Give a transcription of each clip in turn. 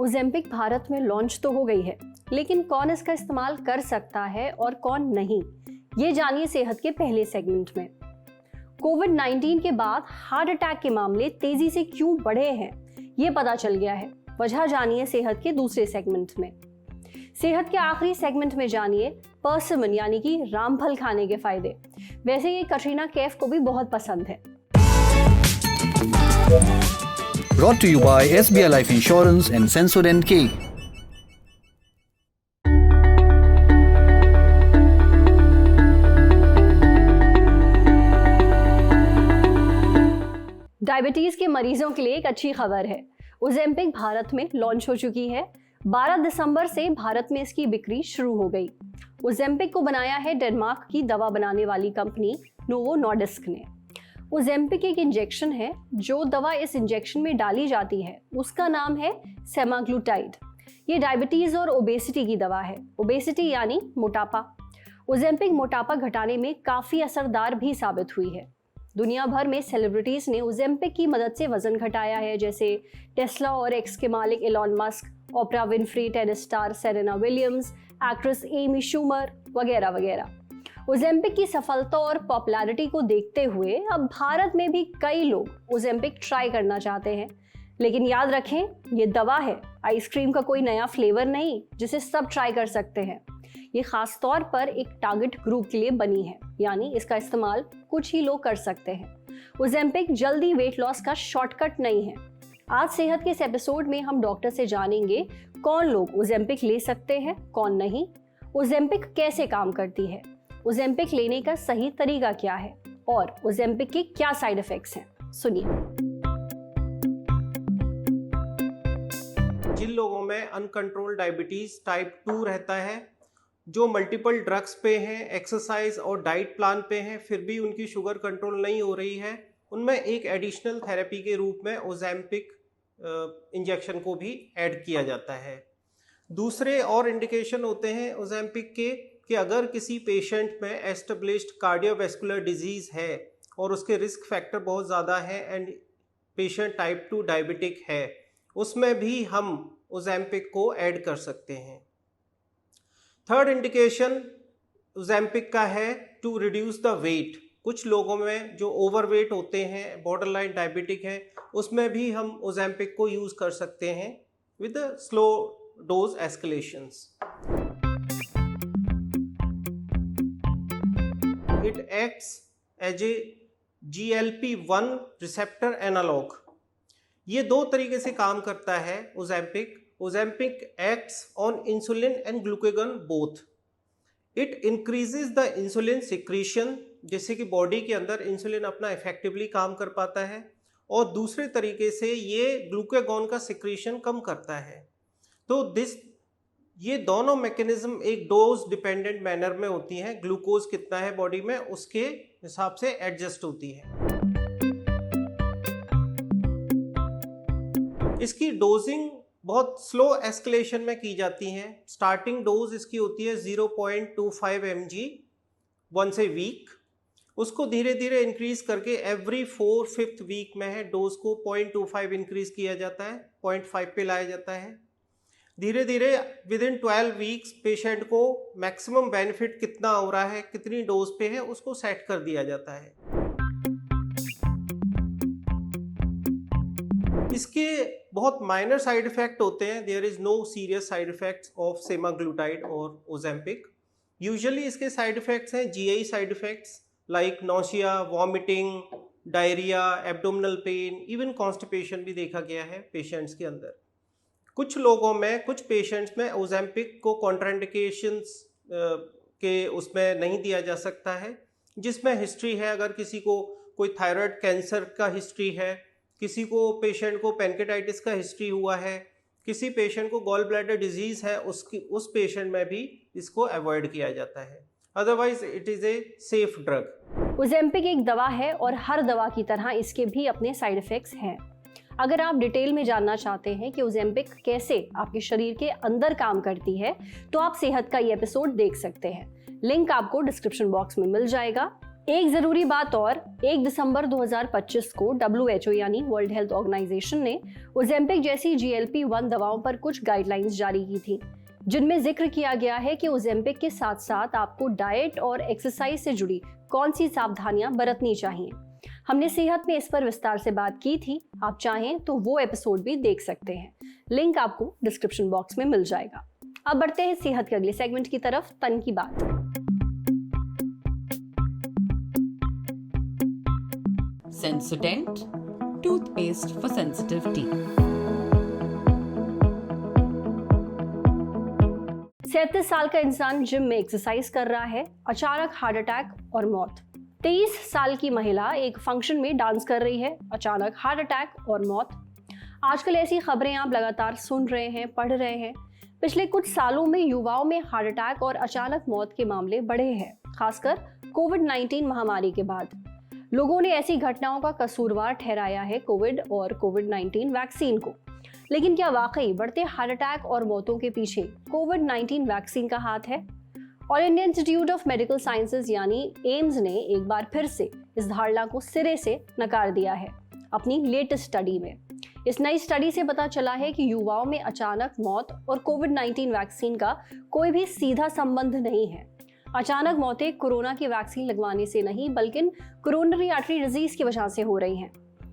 Ozempic Bharat में launch तो हो गई है, लेकिन कौन इसका इस्तेमाल कर सकता है और कौन नहीं, ये जानिए सेहत के पहले सेगमेंट में। कोविड-19 के बाद हार्ट अटैक के मामले तेजी से क्यों बढ़े हैं, ये पता चल गया है। वजह जानिए सेहत के दूसरे सेगमेंट में। सेहत के आखिरी सेगमेंट में जानिए पर्सिमन यानी कि रामफल खाने के फायदे। वैसे ये कटरीना कैफ को भी बहुत पसंद है। Brought to you by SBI Life Insurance and Sensodyne K. Diabetes के मरीजों के लिए एक अच्छी खबर है। ओजेम्पिक भारत में लॉन्च हो चुकी है। 12 दिसंबर से भारत में इसकी बिक्री शुरू हो गई। ओजेम्पिक को बनाया है डेनमार्क की दवा बनाने वाली कंपनी नोवो नॉर्डिस्क ने। ओजेम्पिक एक इंजेक्शन है। जो दवा इस इंजेक्शन में डाली जाती है उसका नाम है सेमाग्लूटाइड। ये डायबिटीज और ओबेसिटी की दवा है। ओबेसिटी यानी मोटापा। ओजेम्पिक मोटापा घटाने में काफी असरदार भी साबित हुई है। दुनिया भर में सेलिब्रिटीज ने ओजेम्पिक की मदद से वजन घटाया है, जैसे टेस्ला और एक्स के मालिक Elon Musk, Oprah Winfrey, tennis star Serena Williams, actress Amy Schumer वगैरह वगैरह। ओजेम्पिक की सफलता और पॉपुलैरिटी को देखते हुए अब भारत में भी कई लोग ओजेम्पिक ट्राई करना चाहते हैं। लेकिन याद रखें, ये दवा है, आइसक्रीम का कोई नया फ्लेवर नहीं जिसे सब ट्राई कर सकते हैं। ये खास तौर पर एक टारगेट ग्रुप के लिए बनी है, यानी इसका इस्तेमाल कुछ ही लोग कर सकते हैं। ओजेम्पिक जल्दी वेट लॉस का शॉर्टकट नहीं है। आज सेहत के इस एपिसोड में हम डॉक्टर से जानेंगे कौन लोग ओजेम्पिक ले सकते हैं, कौन नहीं, ओजेम्पिक कैसे काम करती है, ओजेम्पिक लेने का सही तरीका क्या है और ओजेम्पिक के क्या साइड इफेक्ट्स हैं। सुनिए। जिन लोगों में अनकंट्रोल्ड डायबिटीज टाइप 2 रहता है, जो मल्टीपल ड्रग्स पे हैं, एक्सरसाइज और डाइट प्लान पे हैं, फिर भी उनकी शुगर कंट्रोल नहीं हो रही है, उनमें एक एडिशनल थेरेपी के रूप में ओजेम्पिक इंजेक्शन को भी ऐड किया जाता है। दूसरे और इंडिकेशन होते हैं ओजेम्पिक के कि अगर किसी पेशेंट में एस्टेब्लिश्ड कार्डियोवैस्कुलर डिजीज़ है और उसके रिस्क फैक्टर बहुत ज़्यादा है एंड पेशेंट टाइप 2 डायबिटिक है, उसमें भी हम ओजेम्पिक को ऐड कर सकते हैं। थर्ड इंडिकेशन ओजेम्पिक का है टू रिड्यूस द वेट। कुछ लोगों में जो ओवरवेट होते हैं, बॉर्डरलाइन डायबिटिक है, उसमें भी हम ओजेम्पिक को यूज़ कर सकते हैं with slow dose escalations. It acts as a GLP-1 receptor analog. ये दो तरीके से काम करता है Ozempic. Ozempic acts on insulin and glucagon both. It increases the insulin secretion, जिससे कि बॉडी के अंदर इंसुलिन अपना इफेक्टिवली काम कर पाता है, और दूसरे तरीके से ये ग्लूकागॉन का सिक्रीशन कम करता है। तो ये दोनों मैकेनिज्म एक डोज डिपेंडेंट मैनर में होती हैं। ग्लूकोज कितना है बॉडी में उसके हिसाब से एडजस्ट होती है। इसकी डोजिंग बहुत स्लो एस्केलेशन में की जाती है। स्टार्टिंग डोज इसकी होती है 0.25 mg वंस ए वीक। उसको धीरे धीरे इंक्रीज करके एवरी 4/5 वीक में है डोज को 0.25 इंक्रीज किया जाता है, 0.5 पे लाया जाता है। धीरे धीरे विद इन 12 वीक्स पेशेंट को मैक्सिमम बेनिफिट कितना हो रहा है, कितनी डोज पे है, उसको सेट कर दिया जाता है। इसके बहुत माइनर साइड इफेक्ट होते हैं। There is no serious side effects of semaglutide और ओजेम्पिक। यूजुअली इसके साइड इफेक्ट्स हैं GI side effects like nausea, vomiting, diarrhoea, abdominal pain, even constipation भी देखा गया है पेशेंट्स के अंदर। कुछ लोगों में, कुछ पेशेंट्स में ओजेम्पिक को कॉन्ट्राइंडिकेशंस के उसमें नहीं दिया जा सकता है, जिसमें हिस्ट्री है। अगर किसी को कोई थायराइड कैंसर का हिस्ट्री है, किसी को पेशेंट को पेनकेटाइटिस का हिस्ट्री हुआ है, किसी पेशेंट को गॉल ब्लैडर डिजीज़ है, उस पेशेंट में भी इसको अवॉइड किया जाता है। Otherwise it is a safe drug. Ozempic एक दवा है और हर दवा की तरह इसके भी अपने साइड इफेक्ट्स हैं। अगर आप डिटेल में जानना चाहते हैं कि ओजेम्पिक कैसे आपके शरीर के अंदर काम करती है, तो आप सेहत का ये एपिसोड देख सकते हैं। लिंक आपको डिस्क्रिप्शन बॉक्स में मिल जाएगा। एक जरूरी बात और, 1 दिसंबर 2025 को WHO यानी वर्ल्ड हेल्थ ऑर्गेनाइजेशन ने ओजेम्पिक जैसी GLP-1 दवाओं पर कुछ गाइडलाइंस जारी की थी, जिनमें जिक्र किया गया है कि ओजेम्पिक के साथ साथ आपको डाइट और एक्सरसाइज से जुड़ी कौन सी सावधानियां बरतनी चाहिए। हमने सेहत में इस पर विस्तार से बात की थी, आप चाहें तो वो एपिसोड भी देख सकते हैं, लिंक आपको डिस्क्रिप्शन बॉक्स में मिल जाएगा। अब बढ़ते हैं सेहत के अगले सेगमेंट की तरफ, तन की बात। Sensodent, toothpaste for sensitive teeth. 37 साल का इंसान जिम में एक्सरसाइज कर रहा है, अचानक हार्ट अटैक और मौत। 23 साल की महिला एक फंक्शन में डांस कर रही है, अचानक हार्ट अटैक और मौत। आजकल ऐसी खबरें आप लगातार सुन रहे हैं, पढ़ रहे हैं। पिछले कुछ सालों में युवाओं में हार्ट अटैक और अचानक मौत के मामले बढ़े हैं, खासकर कोविड-19 महामारी के बाद। लोगों ने ऐसी घटनाओं का कसूरवार ठहराया है कोविड और कोविड-19 वैक्सीन को। लेकिन क्या वाकई बढ़ते हार्ट अटैक और मौतों के पीछे कोविड-19 वैक्सीन का हाथ है? All India institute of medical sciences यानी एम्स ने एक बार फिर से इस धारणा को सिरे से नकार दिया है अपनी लेटेस्ट स्टडी में। इस नई स्टडी से पता चला है कि युवाओं में अचानक मौत और कोविड-19 वैक्सीन का कोई भी सीधा संबंध नहीं है। अचानक मौतें कोरोना की वैक्सीन लगवाने से नहीं, बल्कि कोरोनरी आर्टरी डिजीज की वजह से हो रही हैं।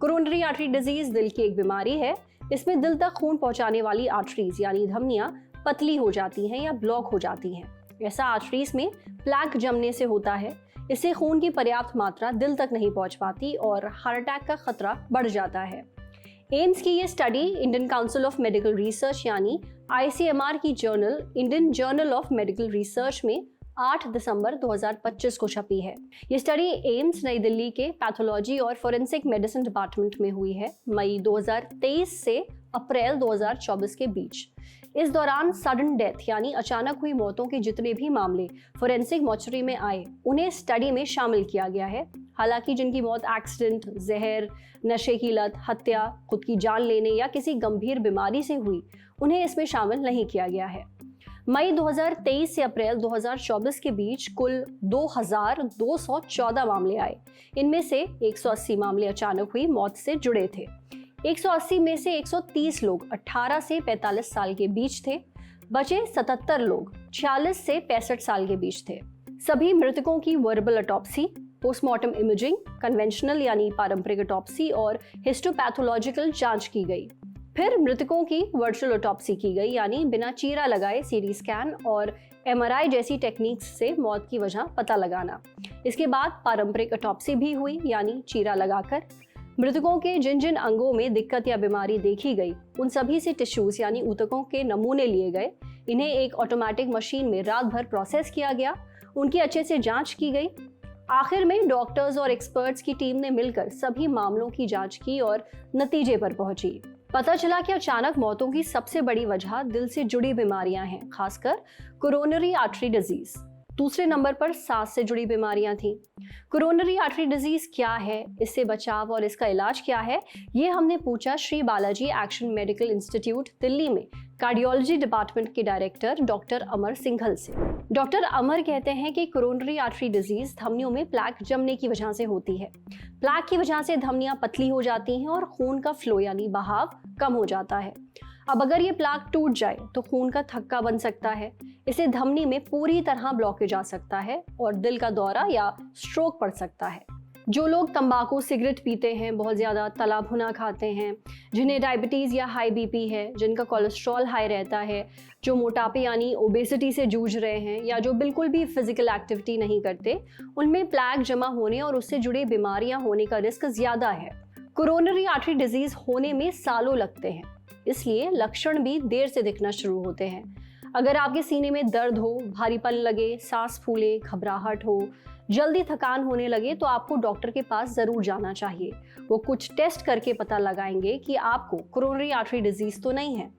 कोरोनरी आर्टरी डिजीज दिल की एक बीमारी है। इसमें दिल तक खून पहुंचाने वाली आर्टरीज यानी धमनियां पतली हो जाती हैं या ब्लॉक हो जाती हैं। ऐसा आर्टरीज में प्लैक जमने से होता है। इससे खून की पर्याप्त मात्रा दिल तक नहीं पहुंच पाती और हार्ट अटैक का खतरा बढ़ जाता है। एम्स की ये study Indian council of medical research यानी ICMR की journal Indian journal of medical research में 8 दिसंबर 2025 को छपी है। ये स्टडी एम्स नई दिल्ली के पैथोलॉजी और फोरेंसिक मेडिसिन डिपार्टमेंट में हुई है, मई 2023 से अप्रैल 2024 के बीच। इस दौरान सडन डेथ यानी अचानक हुई मौतों के जितने भी मामले फोरेंसिक मॉर्चरी में आए, उन्हें स्टडी में शामिल किया गया है। हालांकि जिनकी मौत एक्सीडेंट, जहर, नशे की लत, हत्या, खुद की जान लेने या किसी गंभीर बीमारी से हुई, उन्हें इसमें शामिल नहीं किया गया है। मई 2023 से अप्रैल 2024 के बीच कुल 2214 मामले आए। इनमें से 180 मामले अचानक हुई मौत से जुड़े थे। 180 में से 130 लोग 18 से 45 साल के बीच थे। बचे 77 लोग 46 से 65 साल के बीच थे। सभी मृतकों की verbal autopsy, postmortem imaging, conventional यानी पारंपरिक ऑटोप्सी और हिस्टोपैथोलॉजिकल जांच की गई। फिर मृतकों की वर्चुअल ऑटोप्सी की गई यानी बिना चीरा लगाए CT स्कैन और MRI जैसी टेक्निक्स से मौत की वजह पता लगाना। इसके बाद पारंपरिक ऑटोप्सी भी हुई यानी चीरा लगाकर। मृतकों के जिन जिन अंगों में दिक्कत या बीमारी देखी गई, उन सभी से टिश्यूज यानी ऊतकों के नमूने लिए गए। इन्हें एक ऑटोमेटिक मशीन में रात भर प्रोसेस किया गया, उनकी अच्छे से जांच की गई। आखिर में डॉक्टर्स और एक्सपर्ट्स की टीम ने मिलकर सभी मामलों की जांच की और नतीजे पर पहुंची। पता चला कि अचानक मौतों की सबसे बड़ी वजह दिल से जुड़ी बीमारियां हैं, खासकर कोरोनरी आर्टरी डिजीज। दूसरे नंबर पर सांस से जुड़ी बीमारियां थीं। कोरोनरी आर्टरी डिजीज क्या है, इससे बचाव और इसका इलाज क्या है, ये हमने पूछा Shri Balaji action medical institute Delhi में कार्डियोलॉजी डिपार्टमेंट के डायरेक्टर डॉक्टर अमर सिंघल से। डॉक्टर अमर कहते हैं कि कोरोनरी आर्टरी डिजीज धमनियों में प्लैक जमने की वजह से होती है। प्लैक की वजह से धमनियां पतली हो जाती हैं और खून का फ्लो यानी बहाव कम हो जाता है। अब अगर ये प्लैक टूट जाए तो खून का थक्का बन सकता है। इससे धमनी में पूरी तरह ब्लॉकेज आ सकता है और दिल का दौरा या स्ट्रोक पड़ सकता है। जो लोग तंबाकू, सिगरेट पीते हैं, बहुत ज़्यादा तला भुना खाते हैं, जिन्हें डायबिटीज़ या हाई BP है, जिनका कोलेस्ट्रॉल हाई रहता है, जो मोटापे यानी ओबेसिटी से जूझ रहे हैं या जो बिल्कुल भी फिजिकल एक्टिविटी नहीं करते, उनमें प्लैक जमा होने और उससे जुड़ी बीमारियां होने का रिस्क ज़्यादा है। कोरोनरी आर्टरी डिजीज़ होने में सालों लगते हैं, इसलिए लक्षण भी देर से दिखना शुरू होते हैं। अगर आपके सीने में दर्द हो, भारीपन लगे, सांस फूले, घबराहट हो, जल्दी थकान होने लगे तो आपको डॉक्टर के पास जरूर जाना चाहिए। वो कुछ टेस्ट करके पता लगाएंगे कि आपको कोरोनरी आर्टरी डिजीज तो नहीं है।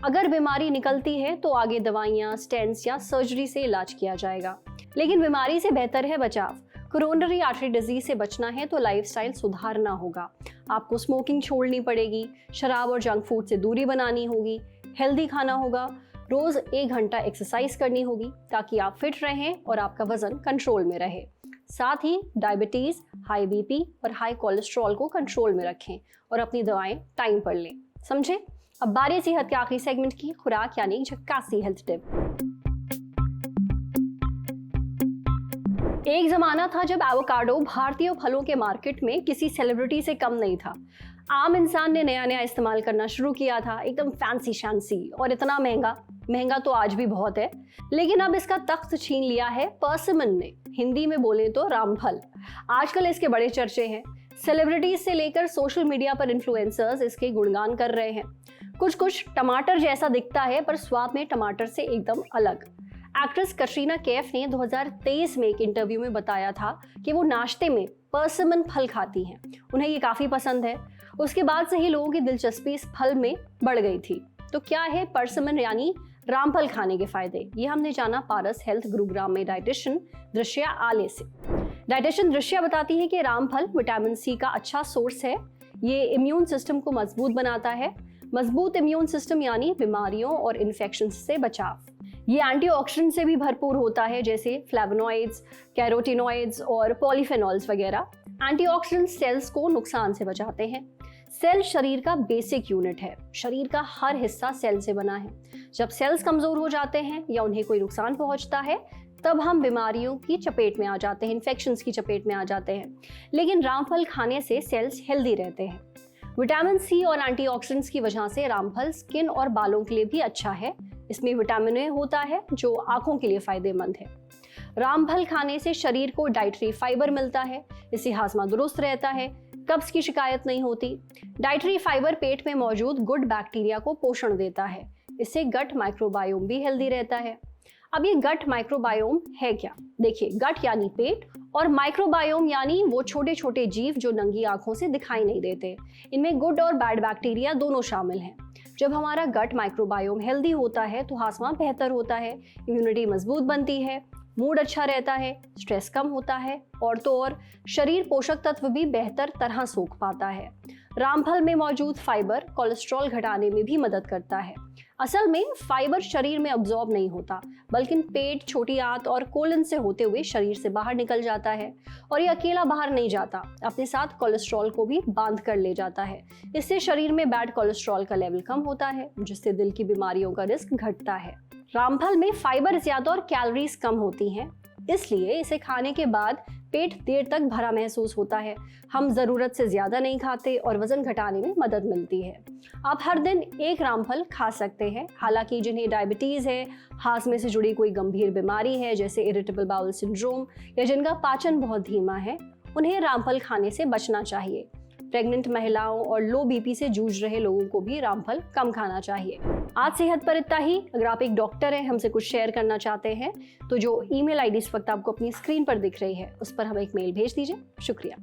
अगर बीमारी निकलती है तो आगे दवाइयाँ, स्टेंट्स या सर्जरी से इलाज किया जाएगा। लेकिन बीमारी से बेहतर है बचाव। कोरोनरी आर्टरी डिजीज से बचना है तो लाइफस्टाइल सुधारना होगा। आपको स्मोकिंग छोड़नी पड़ेगी, शराब और जंक फूड से दूरी बनानी होगी, हेल्दी खाना होगा, रोज 1 घंटा एक्सरसाइज करनी होगी ताकि आप फिट रहें और आपका वजन कंट्रोल में रहे। साथ ही डायबिटीज, हाई बीपी और हाई कोलेस्ट्रॉल को कंट्रोल में रखें और अपनी दवाएं टाइम पर लें। समझे? अब बारी सेहत के आखिरी सेगमेंट की, खुराक यानी झक्कासी हेल्थ टिप। एक जमाना था जब एवोकाडो भारतीय फलों के मार्केट में किसी सेलिब्रिटी से कम नहीं था। आम इंसान ने नया नया इस्तेमाल करना शुरू किया था, एकदम फैंसी शैंसी, और इतना महंगा तो आज भी बहुत है। लेकिन अब इसका तख्त छीन लिया है परसिमन ने, हिंदी में बोले तो रामफल। आजकल इसके बड़े चर्चे हैं। सेलिब्रिटीज से लेकर सोशल मीडिया पर इन्फ्लुएंसर्स इसके गुणगान कर रहे हैं। कुछ टमाटर जैसा दिखता है पर स्वाद में टमाटर से एकदम अलग। एक्ट्रेस कटरीना कैफ ने 2023 में एक इंटरव्यू में बताया था कि वो नाश्ते में परसिमन फल खाती हैं। उन्हें ये काफ़ी पसंद है। उसके बाद से ही लोगों की दिलचस्पी इस फल में बढ़ गई थी। तो क्या है परसिमन यानी रामफल खाने के फायदे? ये हमने जाना पारस हेल्थ गुरुग्राम में डाइटिशियन दृश्या आले से। डाइटिशियन दृश्या बताती है कि रामफल विटामिन सी का अच्छा सोर्स है। ये इम्यून सिस्टम को मजबूत बनाता है। मजबूत इम्यून सिस्टम यानी बीमारियों और इन्फेक्शन से बचाव। ये एंटीऑक्सीडेंट से भी भरपूर होता है, जैसे फ्लेवोनॉइड्स, कैरोटीनॉइड्स और पॉलीफेनॉल्स वगैरह। एंटीऑक्सीडेंट सेल्स को नुकसान से बचाते हैं। सेल शरीर का बेसिक यूनिट है। शरीर का हर हिस्सा सेल से बना है। जब सेल्स कमजोर हो जाते हैं या उन्हें कोई नुकसान पहुंचता है, तब हम बीमारियों की चपेट में आ जाते हैं, इन्फेक्शंस की चपेट में आ जाते हैं। लेकिन रामफल खाने से सेल्स हेल्दी रहते हैं। विटामिन सी और एंटीऑक्सीडेंट्स की वजह से रामफल स्किन और बालों के लिए भी अच्छा है। इसमें विटामिन ए होता है जो आंखों के लिए फायदेमंद है। रामफल खाने से शरीर को डाइटरी फाइबर मिलता है। इससे हाजमा दुरुस्त रहता है, कब्ज की शिकायत नहीं होती। डाइटरी फाइबर पेट में मौजूद गुड बैक्टीरिया को पोषण देता है। इससे गट माइक्रोबायोम भी हेल्दी रहता है। अब ये गट माइक्रोबायोम है क्या? देखिए, गट यानी पेट और माइक्रोबायोम यानी वो छोटे छोटे जीव जो नंगी आंखों से दिखाई नहीं देते। इनमें गुड और बैड बैक्टीरिया दोनों शामिल हैं। जब हमारा गट माइक्रोबायोम हेल्दी होता है तो हाजमा बेहतर होता है, इम्यूनिटी मजबूत बनती है, मूड अच्छा रहता है, स्ट्रेस कम होता है और तो और शरीर पोषक तत्व भी बेहतर तरह सोख पाता है। रामफल में मौजूद फाइबर कोलेस्ट्रॉल घटाने में भी मदद करता है। असल में फाइबर शरीर में अब्जॉर्ब नहीं होता, बल्कि पेट, छोटी आंत और कोलन से होते हुए शरीर से बाहर निकल जाता है। और ये अकेला बाहर नहीं जाता, अपने साथ कोलेस्ट्रॉल को भी बांध कर ले जाता है। इससे शरीर में बैड कोलेस्ट्रॉल का लेवल कम होता है, जिससे दिल की बीमारियों का रिस्क घटता है। रामफल में फाइबर ज्यादा और कैलोरीज कम होती हैं, इसलिए इसे खाने के बाद पेट देर तक भरा महसूस होता है। हम ज़रूरत से ज़्यादा नहीं खाते और वज़न घटाने में मदद मिलती है। आप हर दिन एक रामफल खा सकते हैं। हालांकि जिन्हें डायबिटीज़ है, हाजमे से जुड़ी कोई गंभीर बीमारी है जैसे इरिटेबल बाउल सिंड्रोम, या जिनका पाचन बहुत धीमा है, उन्हें रामफल खाने से बचना चाहिए। प्रेग्नेंट महिलाओं और लो बीपी से जूझ रहे लोगों को भी रामफल कम खाना चाहिए। आज सेहत पर इतना ही। अगर आप एक डॉक्टर हैं, हमसे कुछ शेयर करना चाहते हैं, तो जो ईमेल आईडी इस वक्त आपको अपनी स्क्रीन पर दिख रही है, उस पर हमें एक मेल भेज दीजिए। शुक्रिया।